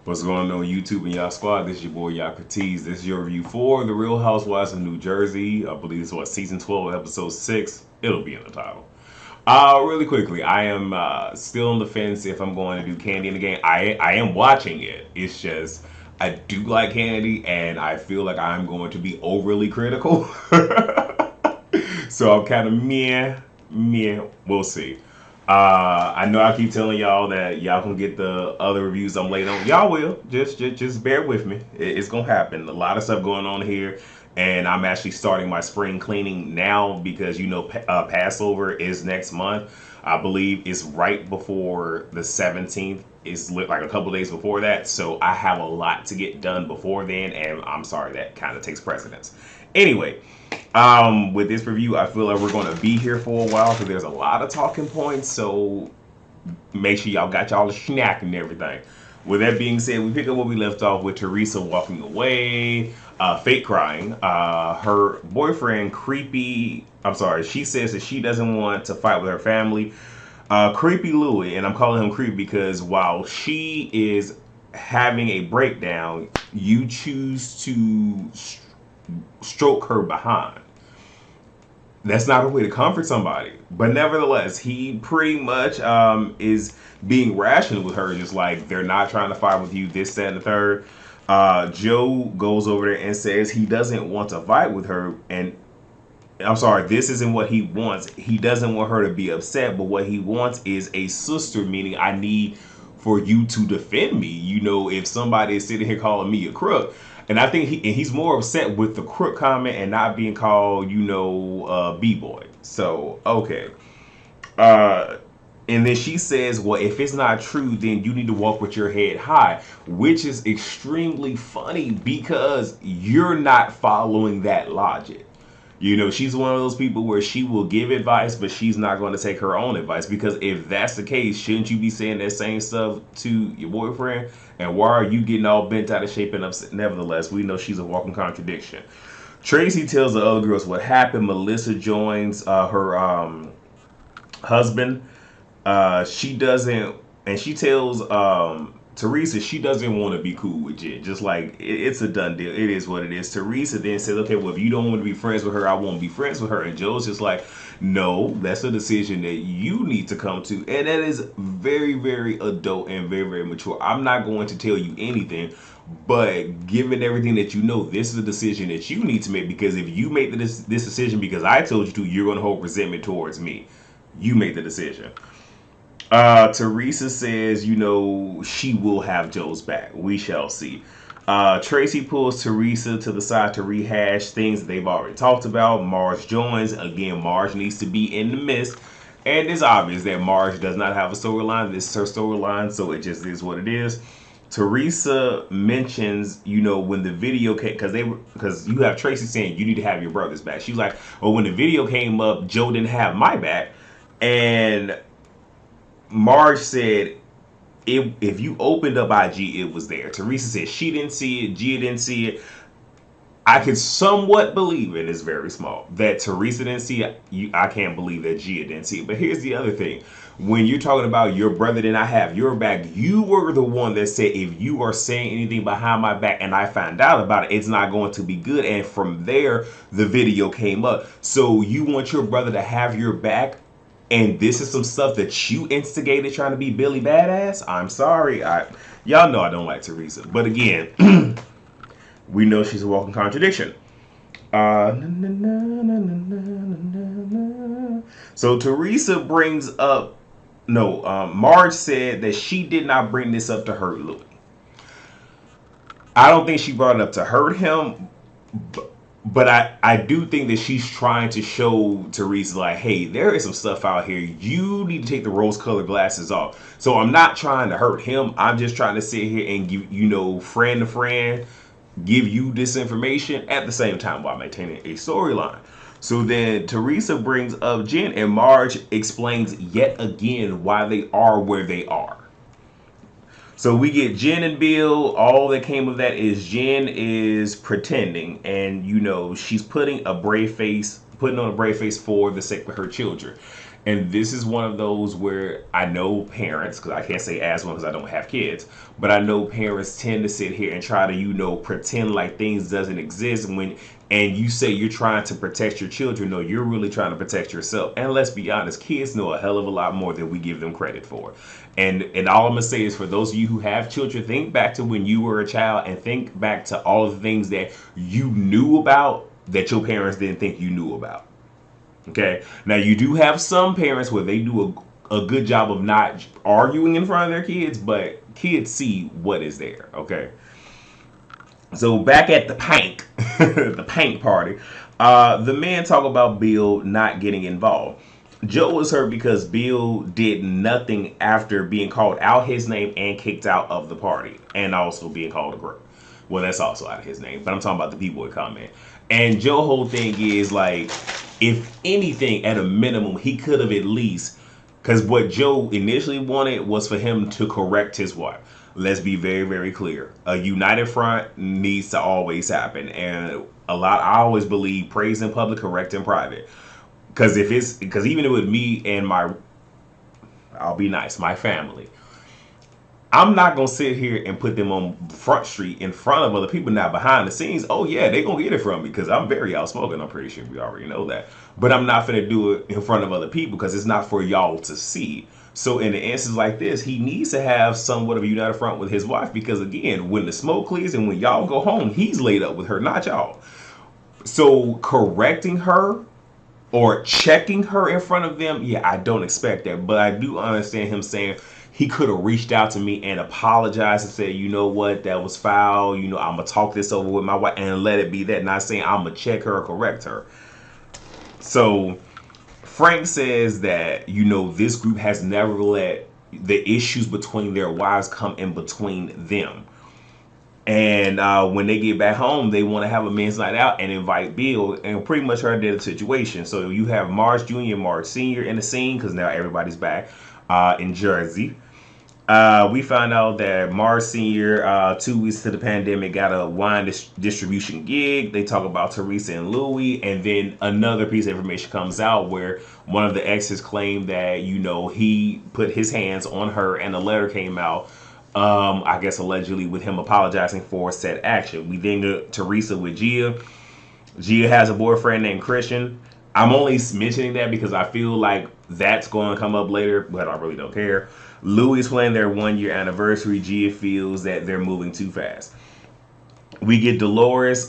What's going on YouTube and y'all squad? This is your boy Yakratees. This is your review for The Real Housewives of New Jersey. I believe it's what, season 12, episode 6. It'll be in the title. Really quickly, I am still on the fence if I'm going to do Candy in the game. I am watching it. It's just I do like Candy, and I feel like I'm going to be overly critical. So I'm kind of meh. We'll see. I know I keep telling y'all that y'all can get the other reviews I'm late on. Y'all will. Just bear with me. It's gonna happen. A lot of stuff going on here, and I'm actually starting my spring cleaning now because Passover is next month. I believe it's right before the 17th. It's like a couple days before that, so I have a lot to get done before then, and I'm sorry that kind of takes precedence. Anyway, with this review, I feel like we're going to be here for a while, so there's a lot of talking points. So make sure y'all got y'all the snack and everything. With that being said, we pick up where we left off with Teresa walking away, fake crying. Her boyfriend, creepy. I'm sorry. She says that she doesn't want to fight with her family. Creepy Louie, and I'm calling him creepy because while she is having a breakdown, you choose to stroke her behind. That's not a way to comfort somebody. But nevertheless, he pretty much is being rational with her, just like they're not trying to fight with you, this, that, and the third. Joe goes over there and says he doesn't want to fight with her. And I'm sorry, this isn't what he wants. He doesn't want her to be upset, but what he wants is a sister, meaning I need for you to defend me. You know, if somebody is sitting here calling me a crook, and I think he's more upset with the crook comment and not being called, B-boy. So, okay. Uh, and then she says, well, if it's not true, then you need to walk with your head high, which is extremely funny because you're not following that logic. You know, she's one of those people where she will give advice, but she's not going to take her own advice. Because if that's the case, shouldn't you be saying that same stuff to your boyfriend? And why are you getting all bent out of shape and upset? Nevertheless, we know she's a walking contradiction. Tracy tells the other girls what happened. Melissa joins her husband. She doesn't, and she tells Teresa she doesn't want to be cool with Jen. Just like it's a done deal. It is what it is. Teresa then says, okay, well, if you don't want to be friends with her, I won't be friends with her. And Joe's just like, no, that's a decision that you need to come to. And that is very, very adult and very, very mature. I'm not going to tell you anything, but given everything that you know, this is a decision that you need to make, because if you make this decision because I told you to, you're going to hold resentment towards me. You make the decision. Teresa says, she will have Joe's back. We shall see. Tracy pulls Teresa to the side to rehash things that they've already talked about. Marge joins. Again, Marge needs to be in the midst. And it's obvious that Marge does not have a storyline. This is her storyline, so it just is what it is. Teresa mentions, when the video came, because you have Tracy saying you need to have your brother's back. She was like, well, when the video came up, Joe didn't have my back. And Marge said, if you opened up IG, it was there. Teresa said she didn't see it. Gia didn't see it. I could somewhat believe it. It's very small that Teresa didn't see it. I can't believe that Gia didn't see it. But here's the other thing. When you're talking about your brother did not have your back, you were the one that said if you are saying anything behind my back and I find out about it, it's not going to be good. And from there, the video came up. So you want your brother to have your back, and this is some stuff that you instigated trying to be Billy Badass? I'm sorry. Y'all know I don't like Teresa. But again, we know she's a walking contradiction. So Teresa brings up, Marge said that she did not bring this up to hurt Louis. I don't think she brought it up to hurt him, but I do think that she's trying to show Teresa, like, hey, there is some stuff out here. You need to take the rose-colored glasses off. So I'm not trying to hurt him. I'm just trying to sit here and give, friend to friend, give you this information at the same time while maintaining a storyline. So then Teresa brings up Jen, and Marge explains yet again why they are where they are. So we get Jen and Bill. All that came of that is Jen is pretending, and she's putting on a brave face for the sake of her children. And this is one of those where I know parents, because I can't say as one because I don't have kids, but I know parents tend to sit here and try to, pretend like things doesn't exist and you say you're trying to protect your children. No, you're really trying to protect yourself. And let's be honest, kids know a hell of a lot more than we give them credit for. And all I'm gonna say is for those of you who have children, think back to when you were a child and think back to all of the things that you knew about that your parents didn't think you knew about. Okay. Now you do have some parents where they do a good job of not arguing in front of their kids, but kids see what is there. Okay. So back at the pank, the pank party, the men talk about Bill not getting involved. Joe was hurt because Bill did nothing after being called out his name and kicked out of the party, and also being called a crook. Well, that's also out of his name, but I'm talking about the people that comment. And Joe's whole thing is like, if anything, at a minimum, he could have at least, because what Joe initially wanted was for him to correct his wife. Let's be very, very clear. A united front needs to always happen, and I always believe praise in public, correct in private. Because even with me and I'll be nice, my family, I'm not gonna sit here and put them on Front Street in front of other people. Now behind the scenes, oh yeah, they gonna get it from me because I'm very outspoken. I'm pretty sure we already know that. But I'm not gonna do it in front of other people because it's not for y'all to see. So in an instance like this, he needs to have somewhat of a united front with his wife because again, when the smoke clears and when y'all go home, he's laid up with her, not y'all. So correcting her or checking her in front of them, yeah, I don't expect that. But I do understand him saying he could have reached out to me and apologized and said, you know what, that was foul. I'm going to talk this over with my wife and let it be that. Not saying I'm going to check her or correct her. So Frank says that, this group has never let the issues between their wives come in between them. And when they get back home, they want to have a men's night out and invite Bill and pretty much her did the situation. So you have Marge Jr. and Marge Sr. in the scene because now everybody's back in Jersey. We found out that Marge Sr., 2 weeks to the pandemic, got a wine distribution gig. They talk about Teresa and Louis. And then another piece of information comes out where one of the exes claimed that, he put his hands on her and a letter came out. I guess allegedly with him apologizing for said action. We then get Teresa with Gia. Gia has a boyfriend named Christian. I'm only mentioning that because I feel like that's going to come up later, but I really don't care. Louis is planning their 1-year anniversary. Gia feels that they're moving too fast. We get Dolores.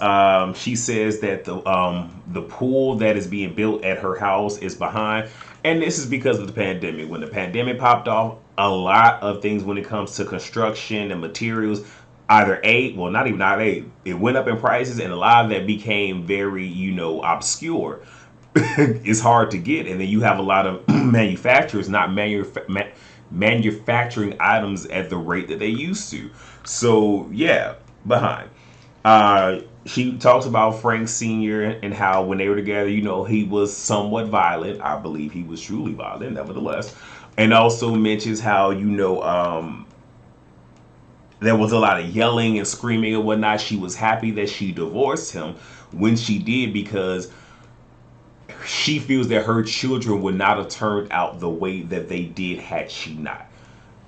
She says that the pool that is being built at her house is behind. And this is because of the pandemic. When the pandemic popped off, a lot of things when it comes to construction and materials, it went up in prices, and a lot of that became very, obscure. It's hard to get. And then you have a lot of manufacturers not manufacturing items at the rate that they used to. So, yeah, behind. She talks about Frank Sr. and how when they were together, he was somewhat violent. I believe he was truly violent, nevertheless. And also mentions how, there was a lot of yelling and screaming and whatnot. She was happy that she divorced him when she did because she feels that her children would not have turned out the way that they did had she not.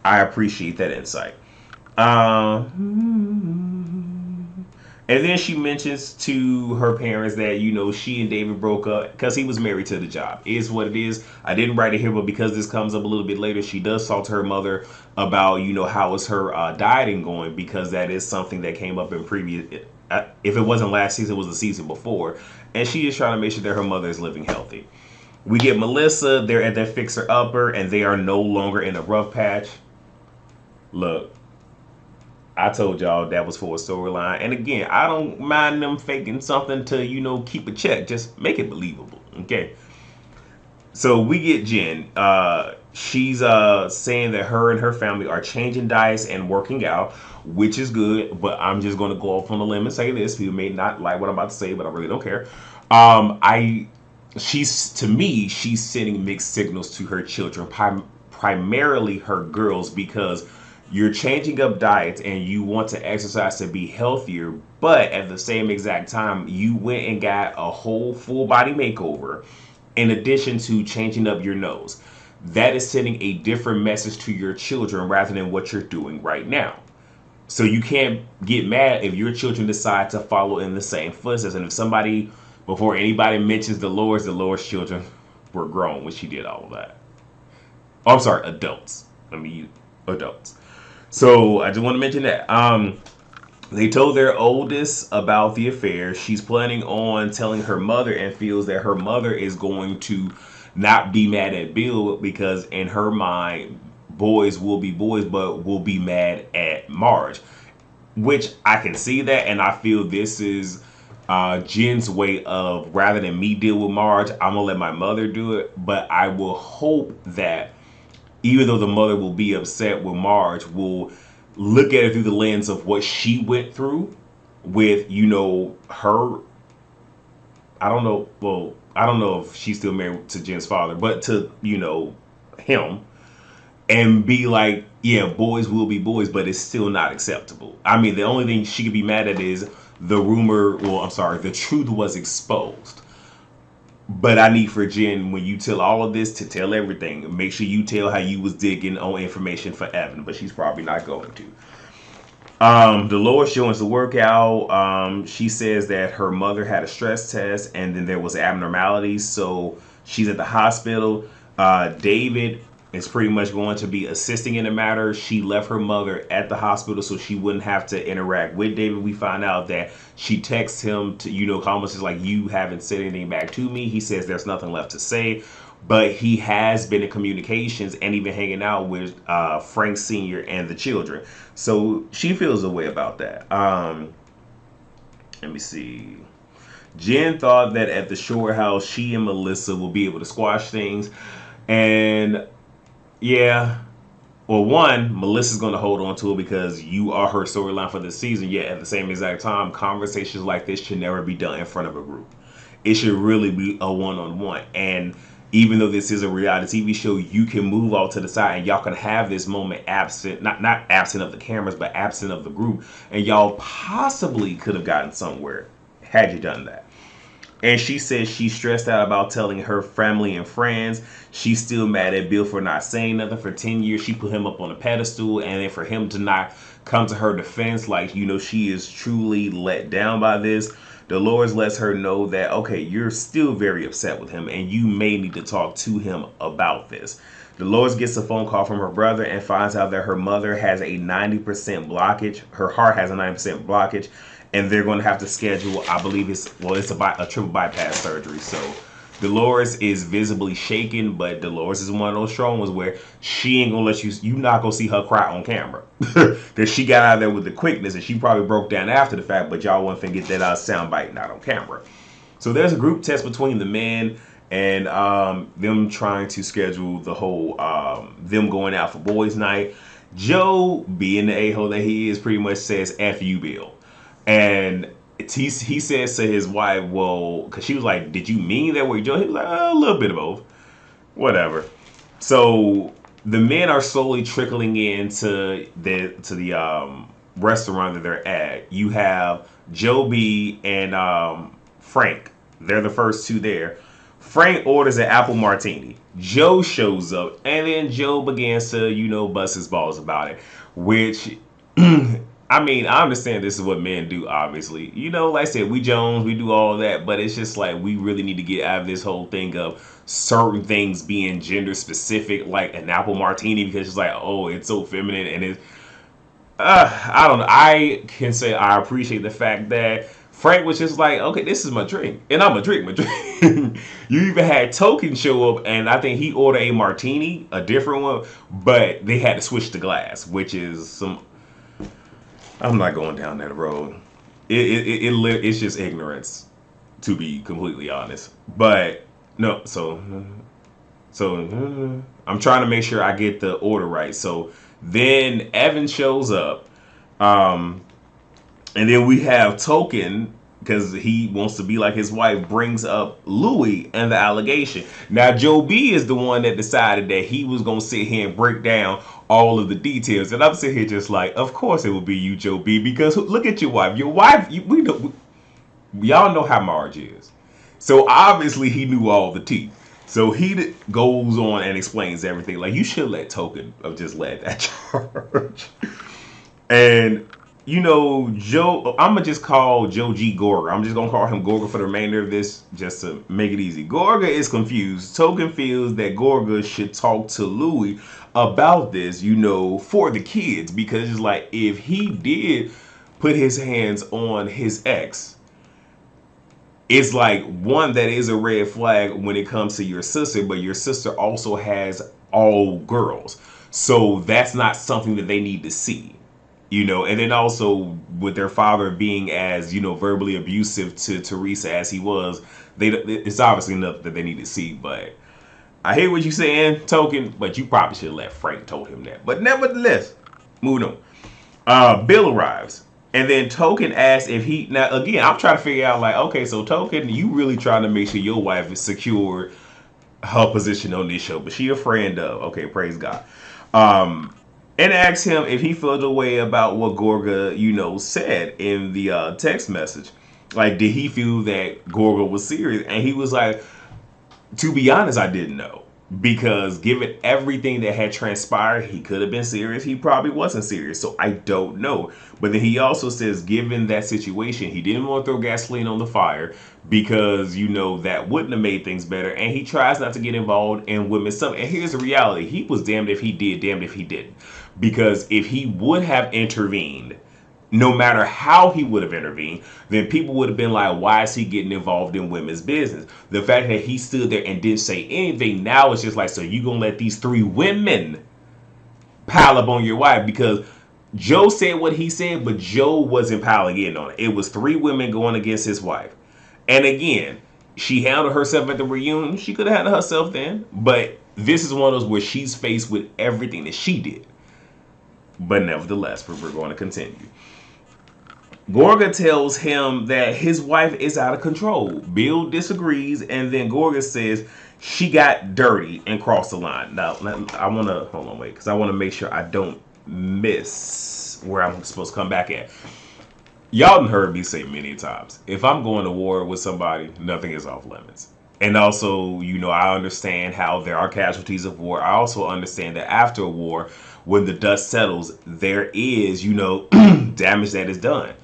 I appreciate that insight. And then she mentions to her parents that, she and David broke up because he was married to the job. It is what it is. I didn't write it here, but because this comes up a little bit later, she does talk to her mother about, how is her dieting going, because that is something that came up in previous, if it wasn't last season, it was the season before. And she is trying to make sure that her mother is living healthy. We get Melissa. They're at their fixer-upper, and they are no longer in a rough patch. Look. I told y'all that was for a storyline. And again, I don't mind them faking something to, keep a check. Just make it believable. Okay. So we get Jen. She's saying that her and her family are changing diets and working out, which is good. But I'm just going to go off on a limb and say this. People may not like what I'm about to say, but I really don't care. She's sending mixed signals to her children, primarily her girls, because you're changing up diets and you want to exercise to be healthier, but at the same exact time, you went and got a whole full body makeover in addition to changing up your nose. That is sending a different message to your children rather than what you're doing right now. So you can't get mad if your children decide to follow in the same footsteps. And if somebody, before anybody mentions the Lord's children were grown when she did all of that. Oh, I'm sorry, adults. I mean, adults. So I just want to mention that. They told their oldest about the affair. She's planning on telling her mother and feels that her mother is going to not be mad at Bill because in her mind, boys will be boys, but will be mad at Marge. Which I can see that, and I feel this is Jen's way of, rather than me deal with Marge, I'm gonna let my mother do it. But I will hope that even though the mother will be upset with Marge, will look at it through the lens of what she went through with, her. I don't know. Well, I don't know if she's still married to Jen's father, but to, him, and be like, yeah, boys will be boys, but it's still not acceptable. I mean, the only thing she could be mad at is the truth was exposed. But I need for Jen, when you tell all of this, to tell everything. Make sure you tell how you was digging on information for Evan, but she's probably not going to. Dolores showing the workout. She says that her mother had a stress test and then there was abnormalities, so she's at the hospital. David is pretty much going to be assisting in the matter. She left her mother at the hospital so she wouldn't have to interact with David. We find out that she texts him to, almost just like, you haven't said anything back to me. He says there's nothing left to say. But he has been in communications and even hanging out with Frank Sr. and the children. So she feels a way about that. Let me see. Jen thought that at the Shore House, she and Melissa will be able to squash things. And yeah, well, one, Melissa's going to hold on to it because you are her storyline for this season. Yet at the same exact time, conversations like this should never be done in front of a group. It should really be a one-on-one. And even though this is a reality TV show, you can move off to the side and y'all can have this moment absent, not absent of the cameras, but absent of the group. And y'all possibly could have gotten somewhere had you done that. And she says she's stressed out about telling her family and friends. She's still mad at Bill for not saying nothing. For 10 years, she put him up on a pedestal. And then for him to not come to her defense, like, she is truly let down by this. Dolores lets her know that, okay, you're still very upset with him and you may need to talk to him about this. Dolores gets a phone call from her brother and finds out that her mother has a 90% blockage. Her heart has a 90% blockage, and they're going to have to schedule, I believe it's a triple bypass surgery. So Dolores is visibly shaken, but Dolores is one of those strong ones where she ain't gonna let you not gonna see her cry on camera. That she got out of there with the quickness, and she probably broke down after the fact, but y'all won't forget that sound bite not on camera. So there's a group test between the men and them trying to schedule the whole them going out for boys night. Joe, being the a-hole that he is, pretty much says F you, Bill. And he says to his wife, well, because she was like, did you mean that way, Joe? He was like, a little bit of both. Whatever. So the men are slowly trickling into the restaurant that they're at. You have Joe B and Frank. They're the first two there. Frank orders an apple martini. Joe shows up, and then Joe begins to, bust his balls about it, which I mean, I understand this is what men do, obviously. Like I said, we Jones, we do all that, but it's just like we really need to get out of this whole thing of certain things being gender specific, like an apple martini, because it's like, oh, it's so feminine, and it's, I don't know. I can say I appreciate the fact that Frank was just like, okay, this is my drink, and I'm gonna drink my drink. You even had Token show up, and I think he ordered a martini, a different one, but they had to switch the glass, which is some. I'm not going down that road. It's just ignorance, to be completely honest. But no, so I'm trying to make sure I get the order right. So then Evan shows up, and then we have Token, because he wants to be like his wife, brings up Louis and the allegation. Now Joe B is the one that decided that he was gonna sit here and break down all of the details, and I'm sitting here just like, of course it will be you, Joe B, because look at your wife. Your wife, y'all know how Marge is, so obviously he knew all the tea. So he goes on and explains everything. Like, you should let Token have just led that charge. And Joe, I'm gonna just call Joe G Gorga. I'm just gonna call him Gorga for the remainder of this, just to make it easy. Gorga is confused. Token feels that Gorga should talk to Louis about this, for the kids, because it's like, if he did put his hands on his ex, it's like, one, that is a red flag when it comes to your sister, but your sister also has all girls, so that's not something that they need to see. And then also with their father being as verbally abusive to Teresa as he was, it's obviously nothing that they need to see. But I hear what you're saying, Token, but you probably should have let Frank told him that. But nevertheless, moving on. Bill arrives. And then Token asks if he... Now, again, I'm trying to figure out, like, okay, so Token, you really trying to make sure your wife is secured her position on this show. But she a friend of... Okay, praise God. And asks him if he felt a way about what Gorga, said in the text message. Like, did he feel that Gorga was serious? And he was like, to be honest, I didn't know. Because given everything that had transpired, he could have been serious. He probably wasn't serious. So I don't know. But then he also says, given that situation, he didn't want to throw gasoline on the fire because, that wouldn't have made things better. And he tries not to get involved in women's stuff. And here's the reality. He was damned if he did, damned if he didn't. Because if he would have intervened, no matter how he would have intervened, then people would have been like, why is he getting involved in women's business? The fact that he stood there and didn't say anything, now it's just like, so you gonna let these 3 women pile up on your wife? Because Joe said what he said, but Joe wasn't piling in on it. It was 3 women going against his wife. And again, she handled herself at the reunion. She could have handled herself then. But this is one of those where she's faced with everything that she did. But nevertheless, we're going to continue. Gorga tells him that his wife is out of control. Bill disagrees, and then Gorga says she got dirty and crossed the line. Now, I want to, hold on, wait, because I want to make sure I don't miss where I'm supposed to come back at. Y'all done heard me say many times, if I'm going to war with somebody, nothing is off limits. And also, I understand how there are casualties of war. I also understand that after a war, when the dust settles, there is, damage that is done.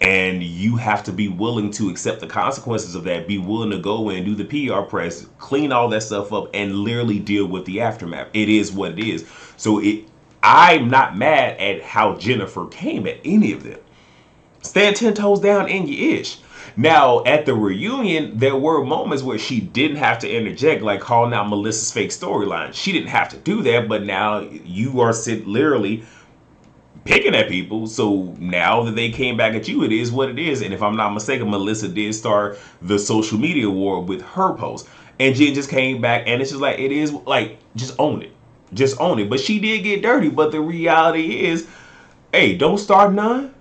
And you have to be willing to accept the consequences of that, be willing to go in and do the PR press, clean all that stuff up, and literally deal with the aftermath. It is what it is. So I'm not mad at how Jennifer came at any of them. Stand 10 toes down in your ish. Now, at the reunion, there were moments where she didn't have to interject, like calling out Melissa's fake storyline. She didn't have to do that, but now you are literally picking at people. So now that they came back at you, it is what it is. And if I'm not mistaken, Melissa did start the social media war with her post. And Jen just came back, and it's just like, it is like, just own it. Just own it. But she did get dirty. But the reality is, hey, don't start none,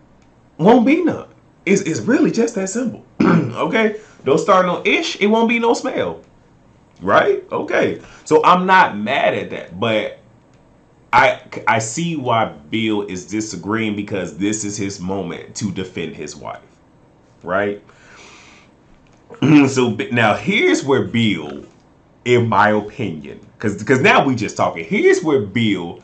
won't be none. It's really just that simple. Okay? Don't start no ish, it won't be no smell. Right? Okay. So I'm not mad at that. But I see why Bill is disagreeing, because this is his moment to defend his wife. Right? So now here's where Bill, in my opinion, because now we just talking. Here's where Bill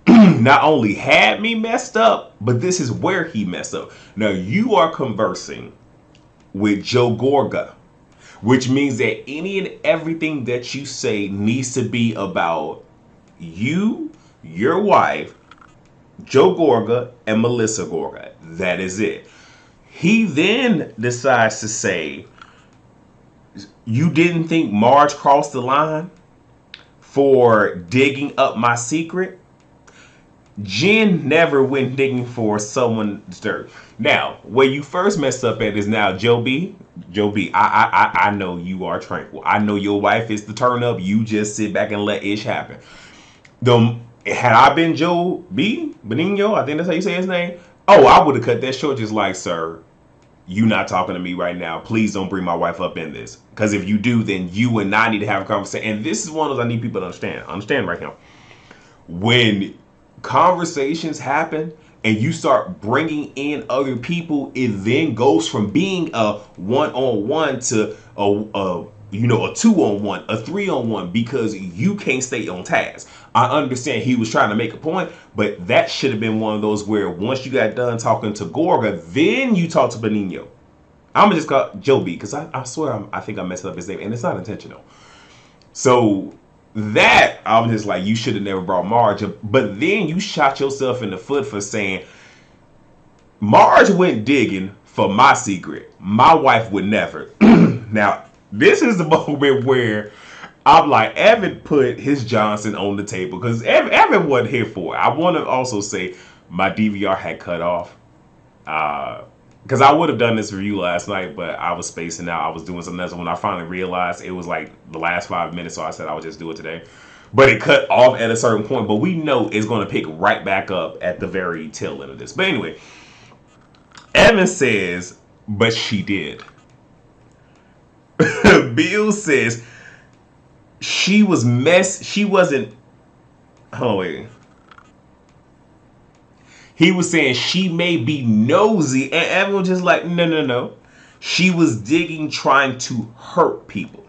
not only had me messed up, but this is where he messed up. Now you are conversing with Joe Gorga, which means that any and everything that you say needs to be about you, your wife, Joe Gorga, and Melissa Gorga. That is it. He then decides to say, you didn't think Marge crossed the line for digging up my secret? Jen never went digging for someone's dirt. Now, where you first messed up at is now Joe B. I know you are tranquil. I know your wife is the turn up. You just sit back and let ish happen. Had I been Joe B. Benigno, I think that's how you say his name. Oh, I would have cut that short, just like, sir, you not talking to me right now. Please don't bring my wife up in this. Because if you do, then you and I need to have a conversation. And this is one of those I need people to understand. Understand right now. When conversations happen and you start bringing in other people, it then goes from being a one-on-one to a 2-on-1, a 3-on-1 because you can't stay on task. I understand he was trying to make a point, but that should have been one of those where once you got done talking to Gorga, then you talk to Benigno. I'm gonna just call Joby because I swear I think I messed up his name and it's not intentional. So that I'm just like, you should have never brought Marge up. But then you shot yourself in the foot for saying Marge went digging for my secret. My wife would never. Now, this is the moment where I'm like, Evan put his Johnson on the table because Evan wasn't here for it. I want to also say my DVR had cut off. Because I would have done this review last night, but I was spacing out. I was doing something else. When I finally realized it was like the last 5 minutes, so I said I would just do it today. But it cut off at a certain point. But we know it's going to pick right back up at the very tail end of this. But anyway, Evan says, but she did. Bill says she wasn't. Oh wait. He was saying she may be nosy, and Evan was just like, no. She was digging, trying to hurt people.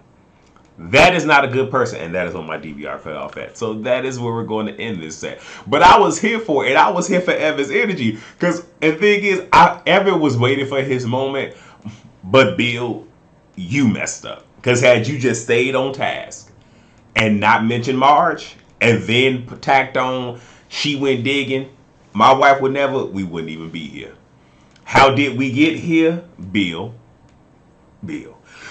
That is not a good person, and that is what my DVR cut off at. So that is where we're going to end this set. But I was here for it, and I was here for Evan's energy. Because the thing is, Evan was waiting for his moment, but Bill, you messed up. Because had you just stayed on task and not mentioned Marge, and then tacked on she went digging, my wife would never, we wouldn't even be here. How did we get here? Bill.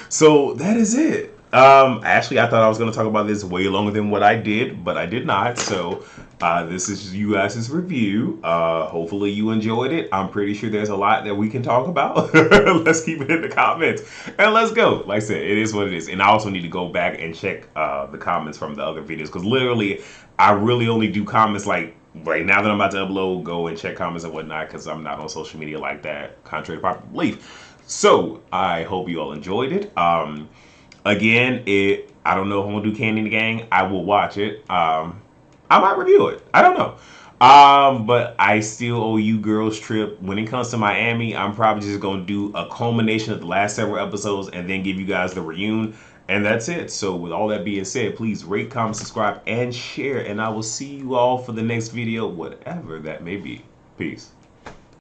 So that is it. Actually, I thought I was going to talk about this way longer than what I did, but I did not. So this is you guys' review. Hopefully you enjoyed it. I'm pretty sure there's a lot that we can talk about. Let's keep it in the comments. And let's go. Like I said, it is what it is. And I also need to go back and check the comments from the other videos. Because literally, I really only do comments like right now that I'm about to upload, go and check comments and whatnot. Because I'm not on social media like that, contrary to popular belief. So I hope you all enjoyed it. Again, I don't know if I'm gonna do Candy in the Gang. I will watch it. I might review it. I don't know. But I still owe you girls trip. When it comes to Miami, I'm probably just gonna do a culmination of the last several episodes and then give you guys the reunion. And that's it. So with all that being said, please rate, comment, subscribe, and share. And I will see you all for the next video, whatever that may be. Peace.